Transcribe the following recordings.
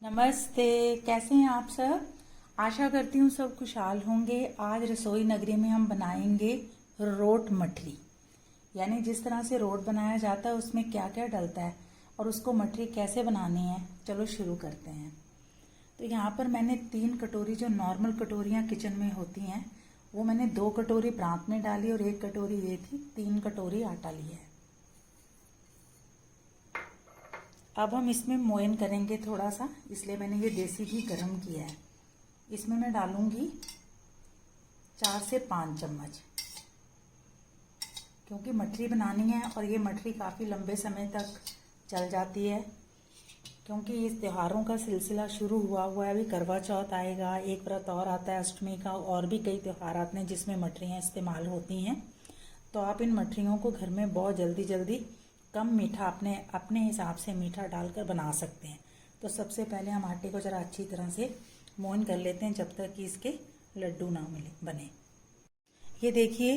नमस्ते। कैसे हैं आप सब? आशा करती हूँ सब खुशहाल होंगे। आज रसोई नगरी में हम बनाएंगे रोट मठरी। यानी जिस तरह से रोट बनाया जाता है उसमें क्या क्या डलता है और उसको मठरी कैसे बनानी है, चलो शुरू करते हैं। तो यहाँ पर मैंने 3 कटोरी, जो नॉर्मल कटोरियाँ किचन में होती हैं, वो मैंने 2 कटोरी प्रांत में डाली और 1 कटोरी ये थी। 3 कटोरी आटा लिया है। अब हम इसमें मोयन करेंगे थोड़ा सा, इसलिए मैंने ये देसी घी गरम किया है। इसमें मैं डालूंगी 4 से 5 चम्मच, क्योंकि मठरी बनानी है और ये मठरी काफ़ी लंबे समय तक चल जाती है। क्योंकि इस त्योहारों का सिलसिला शुरू हुआ है। अभी करवा चौथ आएगा, एक व्रत और आता है अष्टमी का, और भी कई त्यौहार आते हैं जिसमें मठरियाँ इस्तेमाल होती हैं। तो आप इन मठरियों को घर में बहुत जल्दी कम मीठा, अपने हिसाब से मीठा डालकर बना सकते हैं। तो सबसे पहले हम आटे को ज़रा अच्छी तरह से मोहन कर लेते हैं, जब तक कि इसके लड्डू ना बने। ये देखिए,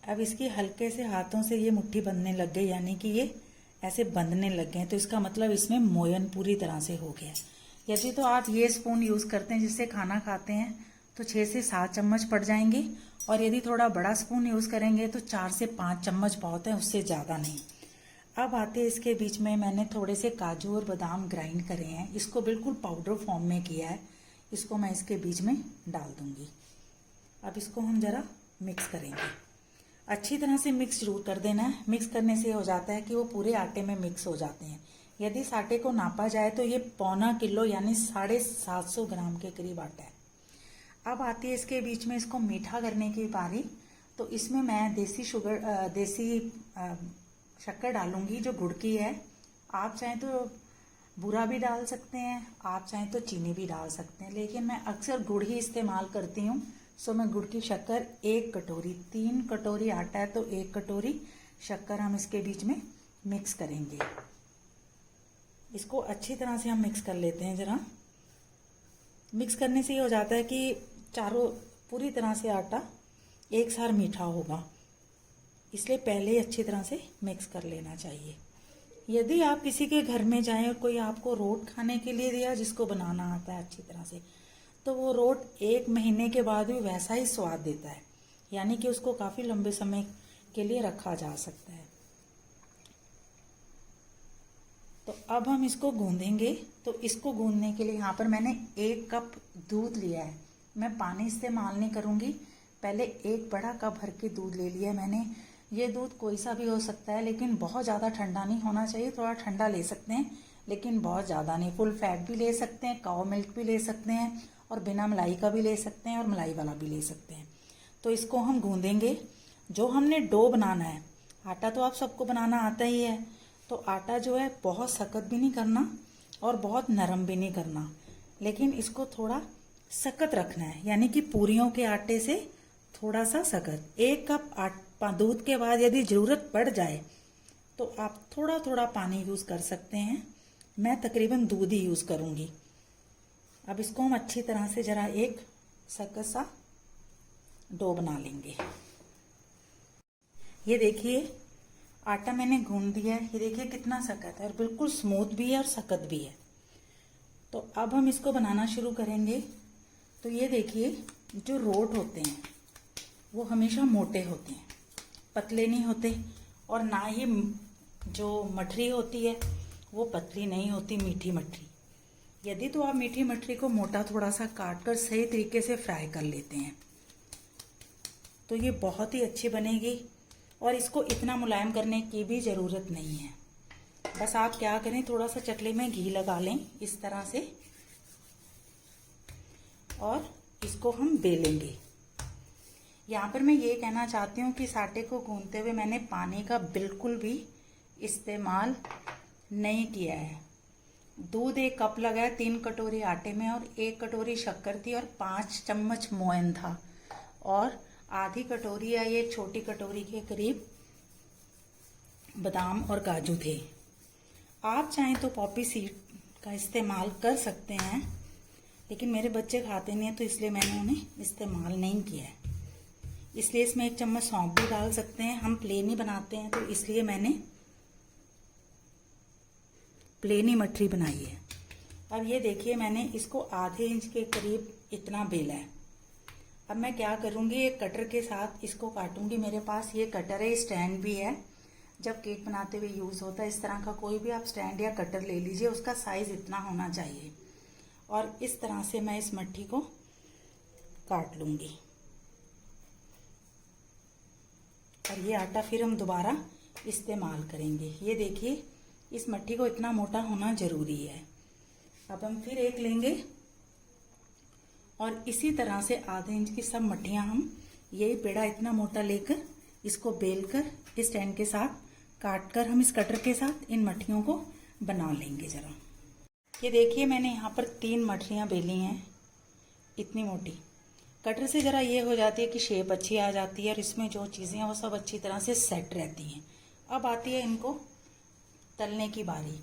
अब इसकी हल्के से हाथों से ये मुट्ठी बंधने लग गई, यानी कि ये ऐसे बंधने लग गए। तो इसका मतलब इसमें मोयन पूरी तरह से हो गया। यदि तो आप ये स्पून यूज़ करते हैं जिससे खाना खाते हैं तो 6 से 7 चम्मच पड़ जाएंगे, और यदि थोड़ा बड़ा स्पून यूज़ करेंगे तो 4 से 5 चम्मच बहुत है, उससे ज़्यादा नहीं। अब आते इसके बीच में मैंने थोड़े से काजू और बादाम ग्राइंड करे हैं, इसको बिल्कुल पाउडर फॉर्म में किया है। इसको मैं इसके बीच में डाल दूंगी। अब इसको हम ज़रा मिक्स करेंगे। अच्छी तरह से मिक्स जरूर कर देना है। मिक्स करने से हो जाता है कि वो पूरे आटे में मिक्स हो जाते हैं। यदि इस आटे को नापा जाए तो ये 1/4 किलो यानी 750 ग्राम के करीब आटा है। अब आती है इसके बीच में इसको मीठा करने की बारी। तो इसमें मैं देसी शक्कर डालूंगी, जो गुड़ की है। आप चाहें तो बूरा भी डाल सकते हैं, आप चाहें तो चीनी भी डाल सकते हैं, लेकिन मैं अक्सर गुड़ ही इस्तेमाल करती हूँ। सो मैं गुड़ की शक्कर 1 कटोरी, 3 कटोरी आटा है तो 1 कटोरी शक्कर हम इसके बीच में मिक्स करेंगे। इसको अच्छी तरह से हम मिक्स कर लेते हैं। ज़रा मिक्स करने से ये हो जाता है कि चारों पूरी तरह से आटा एक साथ मीठा होगा, इसलिए पहले ही अच्छी तरह से मिक्स कर लेना चाहिए। यदि आप किसी के घर में जाएं और कोई आपको रोट खाने के लिए दिया जिसको बनाना आता है अच्छी तरह से, तो वो रोट 1 महीने के बाद भी वैसा ही स्वाद देता है, यानी कि उसको काफ़ी लंबे समय के लिए रखा जा सकता है। तो अब हम इसको गूंदेंगे। तो इसको गूंदने के लिए यहाँ पर मैंने 1 कप दूध लिया है। मैं पानी इस्तेमाल नहीं करूँगी। पहले 1 बड़ा कप भर के दूध ले लिया मैंने। ये दूध कोई सा भी हो सकता है, लेकिन बहुत ज़्यादा ठंडा नहीं होना चाहिए। थोड़ा ठंडा ले सकते हैं, लेकिन बहुत ज़्यादा नहीं। फुल फैट भी ले सकते हैं, काऊ मिल्क भी ले सकते हैं, और बिना मलाई का भी ले सकते हैं, और मलाई वाला भी ले सकते हैं। तो इसको हम गूंदेंगे। जो हमने डो बनाना है, आटा तो आप सबको बनाना आता ही है, तो आटा जो है बहुत सख्त भी नहीं करना और बहुत नरम भी नहीं करना, लेकिन इसको थोड़ा सख्त रखना है, यानी कि पूरियों के आटे से थोड़ा सा सख्त। 1 कप दूध के बाद यदि ज़रूरत पड़ जाए तो आप थोड़ा थोड़ा पानी यूज़ कर सकते हैं। मैं तकरीबन दूध ही यूज़ करूँगी। अब इसको हम अच्छी तरह से ज़रा एक सख्त सा डो बना लेंगे। ये देखिए, आटा मैंने गूंद दिया है। ये देखिए कितना सख्त है, और बिल्कुल स्मूथ भी है और सख्त भी है। तो अब हम इसको बनाना शुरू करेंगे। तो ये देखिए, जो रोट होते हैं वो हमेशा मोटे होते हैं, पतले नहीं होते, और ना ही जो मठरी होती है वो पतली नहीं होती, मीठी मठरी। यदि तो आप मीठी मठरी को मोटा थोड़ा सा काट कर सही तरीके से फ्राई कर लेते हैं तो ये बहुत ही अच्छी बनेगी। और इसको इतना मुलायम करने की भी ज़रूरत नहीं है। बस आप क्या करें, थोड़ा सा चकले में घी लगा लें इस तरह से, और इसको हम बेलेंगे। यहाँ पर मैं ये कहना चाहती हूँ कि इस आटे को गूंदते हुए मैंने पानी का बिल्कुल भी इस्तेमाल नहीं किया है। दूध 1 कप लगा है 3 कटोरी आटे में, और 1 कटोरी शक्कर थी, और 5 चम्मच मोयन था, और आधी कटोरी या ये छोटी कटोरी के करीब बादाम और काजू थे। आप चाहें तो पॉपी सीड का इस्तेमाल कर सकते हैं, लेकिन मेरे बच्चे खाते नहीं हैं तो इसलिए मैंने उन्हें इस्तेमाल नहीं किया है। इसलिए इसमें 1 चम्मच सौंफ भी डाल सकते हैं। हम प्लेन ही बनाते हैं तो इसलिए मैंने प्लेन ही मठरी बनाई है। अब ये देखिए मैंने इसको आधे इंच के करीब इतना बेला है। अब मैं क्या करूँगी, एक कटर के साथ इसको काटूंगी। मेरे पास ये कटर है, स्टैंड भी है, जब केक बनाते हुए यूज़ होता है। इस तरह का कोई भी आप स्टैंड या कटर ले लीजिए, उसका साइज़ इतना होना चाहिए। और इस तरह से मैं इस मट्ठी को काट लूँगी। और ये आटा फिर हम दोबारा इस्तेमाल करेंगे। ये देखिए इस मट्ठी को इतना मोटा होना ज़रूरी है। अब हम फिर एक लेंगे और इसी तरह से आधे इंच की सब मट्ठियाँ हम यही पेड़ा इतना मोटा लेकर इसको बेलकर इस स्टैंड के साथ काट कर हम इस कटर के साथ इन मट्ठियों को बना लेंगे ज़रा। ये देखिए मैंने यहाँ पर 3 मट्ठियाँ बेली हैं इतनी मोटी। कटर से ज़रा ये हो जाती है कि शेप अच्छी आ जाती है और इसमें जो चीज़ें हैं वो सब अच्छी तरह से सेट रहती हैं। अब आती है इनको तलने की बारी।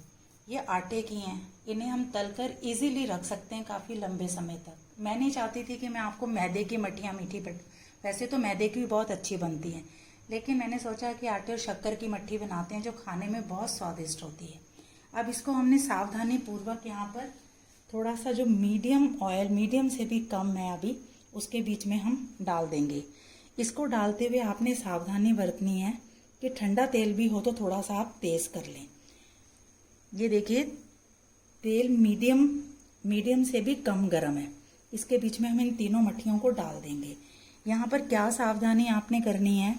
ये आटे की हैं, इन्हें हम तलकर इजीली रख सकते हैं काफ़ी लंबे समय तक। मैं नहीं चाहती थी कि मैं आपको मैदे की मट्ठियाँ मीठी वैसे तो मैदे की भी बहुत अच्छी बनती हैं, लेकिन मैंने सोचा कि आटे और शक्कर की मट्ठी बनाते हैं जो खाने में बहुत स्वादिष्ट होती है। अब इसको हमने सावधानी पूर्वक यहाँ पर थोड़ा सा जो मीडियम ऑयल, मीडियम से भी कम है अभी, उसके बीच में हम डाल देंगे। इसको डालते हुए आपने सावधानी बरतनी है कि ठंडा तेल भी हो तो थोड़ा सा आप तेज़ कर लें। ये देखिए तेल मीडियम से भी कम गर्म है। इसके बीच में हम इन तीनों मट्ठियों को डाल देंगे। यहाँ पर क्या सावधानी आपने करनी है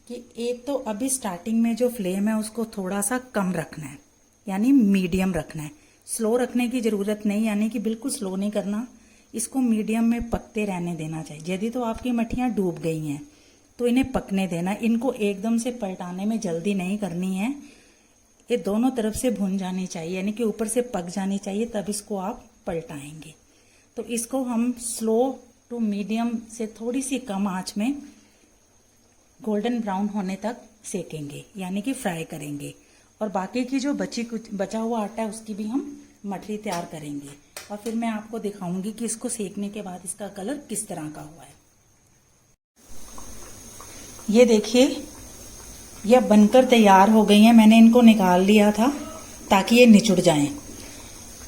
कि एक तो अभी स्टार्टिंग में जो फ्लेम है उसको थोड़ा सा कम रखना है, यानी मीडियम रखना है। स्लो रखने की ज़रूरत नहीं, यानी कि बिल्कुल स्लो नहीं करना। इसको मीडियम में पकते रहने देना चाहिए। यदि तो आपकी मट्ठियाँ डूब गई हैं तो इन्हें पकने देना। इनको एकदम से पलटाने में जल्दी नहीं करनी है। ये दोनों तरफ से भुन जानी चाहिए, यानी कि ऊपर से पक जानी चाहिए, तब इसको आप पलटाएंगे। तो इसको हम स्लो टू मीडियम से थोड़ी सी कम आंच में गोल्डन ब्राउन होने तक सेकेंगे, यानी कि फ्राई करेंगे। और बाकी की जो बचा हुआ आटा है उसकी भी हम मठरी तैयार करेंगे और फिर मैं आपको दिखाऊंगी कि इसको सेकने के बाद इसका कलर किस तरह का हुआ है। ये देखिए यह बनकर तैयार हो गई हैं। मैंने इनको निकाल लिया था ताकि ये निचुड़ जाएं।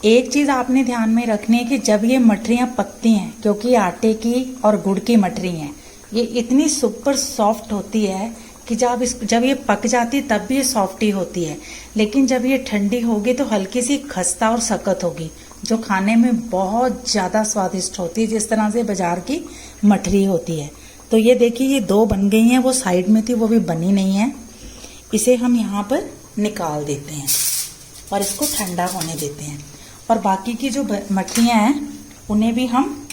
एक चीज़ आपने ध्यान में रखनी है कि जब ये मठरियाँ पकती हैं, क्योंकि आटे की और गुड़ की मठरी हैं, ये इतनी सुपर सॉफ्ट होती है कि जब ये पक जाती तब भी ये सॉफ्टी होती है, लेकिन जब ये ठंडी होगी तो हल्की सी खस्ता और सख्त होगी, जो खाने में बहुत ज़्यादा स्वादिष्ट होती है, जिस तरह से बाजार की मठरी होती है। तो ये देखिए ये 2 बन गई हैं, वो साइड में थी वो भी बनी नहीं है। इसे हम यहाँ पर निकाल देते हैं और इसको ठंडा होने देते हैं। और बाकी की जो मठरियाँ हैं उन्हें भी हम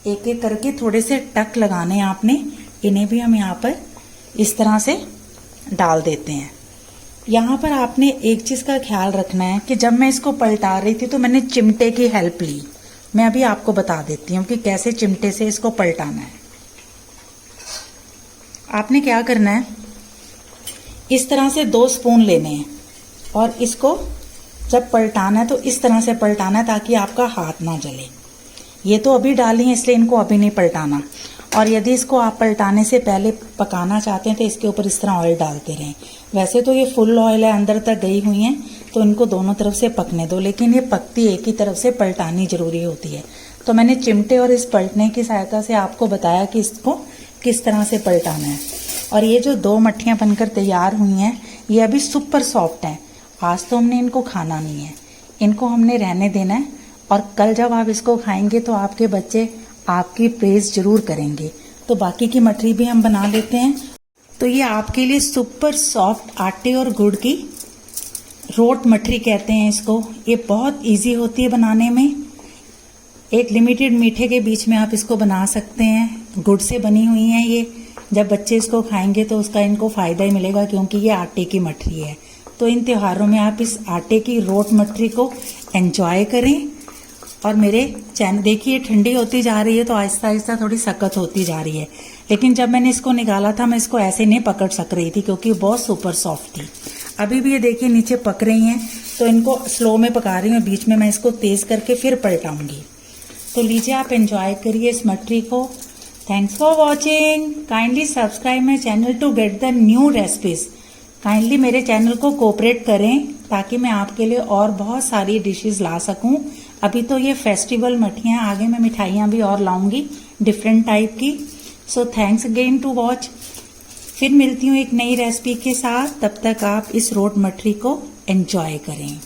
एक एक करके थोड़े से टक लगाने हैं आपने, इन्हें भी हम यहाँ पर इस तरह से डाल देते हैं। यहाँ पर आपने एक चीज़ का ख्याल रखना है कि जब मैं इसको पलटा रही थी तो मैंने चिमटे की हेल्प ली। मैं अभी आपको बता देती हूँ कि कैसे चिमटे से इसको पलटाना है। आपने क्या करना है, इस तरह से 2 स्पून लेने हैं और इसको जब पलटाना है तो इस तरह से पलटाना है ताकि आपका हाथ ना जले। ये तो अभी डाली है इसलिए इनको अभी नहीं पलटाना। और यदि इसको आप पलटाने से पहले पकाना चाहते हैं तो इसके ऊपर इस तरह ऑयल डालते रहें। वैसे तो ये फुल ऑयल है, अंदर तक गई हुई हैं, तो इनको दोनों तरफ से पकने दो, लेकिन ये पकती एक ही तरफ से पलटानी जरूरी होती है। तो मैंने चिमटे और इस पलटने की सहायता से आपको बताया कि इसको किस तरह से पलटाना है। और ये जो 2 मट्ठियाँ बनकर तैयार हुई हैं ये अभी सुपर सॉफ्ट हैं। आज तो हमने इनको खाना नहीं है, इनको हमने रहने देना है। और कल जब आप इसको खाएंगे तो आपके बच्चे आपकी प्रेज जरूर करेंगे। तो बाकी की मठरी भी हम बना लेते हैं। तो ये आपके लिए सुपर सॉफ्ट आटे और गुड़ की रोट मठरी कहते हैं इसको। ये बहुत इजी होती है बनाने में। एक लिमिटेड मीठे के बीच में आप इसको बना सकते हैं। गुड़ से बनी हुई हैं ये। जब बच्चे इसको खाएंगे तो उसका इनको फ़ायदा ही मिलेगा, क्योंकि ये आटे की मठरी है। तो इन त्योहारों में आप इस आटे की रोट मठरी को एंजॉय करें। और मेरे चैनल देखिए ठंडी होती जा रही है तो आहिस्ता आहिस्ता थोड़ी सख्त होती जा रही है, लेकिन जब मैंने इसको निकाला था मैं इसको ऐसे नहीं पकड़ सक रही थी क्योंकि बहुत सुपर सॉफ्ट थी। अभी भी ये देखिए नीचे पक रही हैं, तो इनको स्लो में पका रही हूँ, बीच में मैं इसको तेज़ करके फिर पलटाऊंगी। तो लीजिए आप एंजॉय करिए इस मठरी को। Thanks for watching. Kindly subscribe my channel to get the new recipes. Kindly मेरे चैनल को कोऑपरेट करें ताकि मैं आपके लिए और बहुत सारी डिशेस ला सकूं अभी तो ये फेस्टिवल मठियाँ, आगे मैं मिठाइयाँ भी और लाऊंगी डिफरेंट टाइप की। So thanks again to watch. फिर मिलती हूँ एक नई रेसिपी के साथ, तब तक आप इस रोट मठरी को एंजॉय करें।